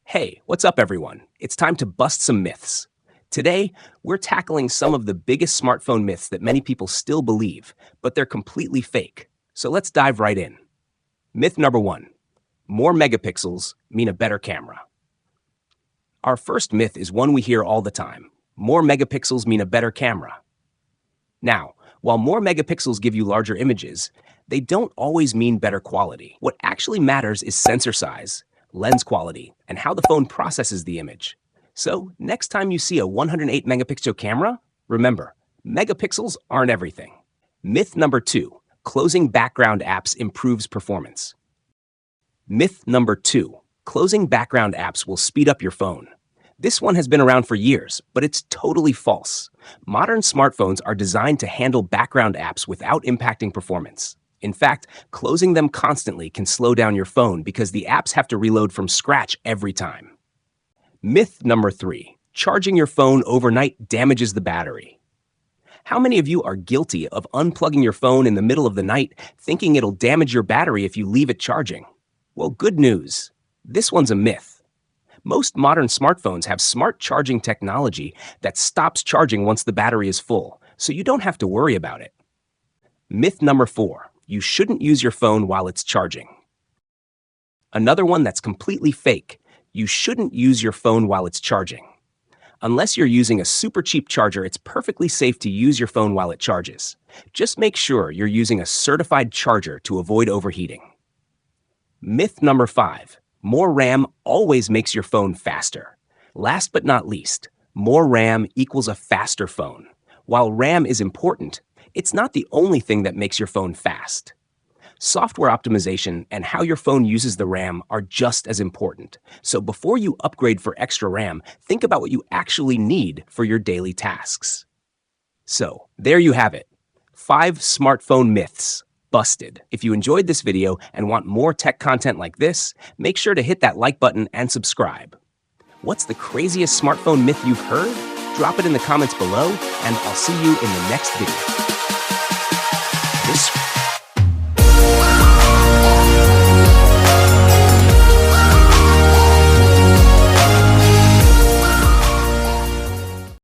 Hey, what's up, everyone? It's time to bust some myths. Today, we're tackling some of the biggest smartphone myths that many people still believe, but they're completely fake. So let's dive right in. Myth number one: more megapixels mean a better camera. Our first myth is one we hear all the time: more megapixels mean a better camera. Now, while more megapixels give you larger images, they don't always mean better quality. What actually matters is sensor size, lens quality, and how the phone processes the image. So, next time you see a 108 megapixel camera, remember, megapixels aren't everything. Myth number two: closing background apps improves performance. Myth number two: closing background apps will speed up your phone. This one has been around for years, but it's totally false. Modern smartphones are designed to handle background apps without impacting performance. In fact, closing them constantly can slow down your phone because the apps have to reload from scratch every time. Myth number three: charging your phone overnight damages the battery. How many of you are guilty of unplugging your phone in the middle of the night thinking it'll damage your battery if you leave it charging? Well, good news. This one's a myth. Most modern smartphones have smart charging technology that stops charging once the battery is full, so you don't have to worry about it. Myth number four: you shouldn't use your phone while it's charging. Another one that's completely fake: you shouldn't use your phone while it's charging. Unless you're using a super cheap charger, it's perfectly safe to use your phone while it charges. Just make sure you're using a certified charger to avoid overheating. Myth number five: more RAM always makes your phone faster. Last but not least, more RAM equals a faster phone. While RAM is important, it's not the only thing that makes your phone fast. Software optimization and how your phone uses the RAM are just as important. So before you upgrade for extra RAM, think about what you actually need for your daily tasks. So, there you have it. 5 smartphone myths busted. If you enjoyed this video and want more tech content like this, make sure to hit that like button and subscribe. What's the craziest smartphone myth you've heard? Drop it in the comments below, and I'll see you in the next video.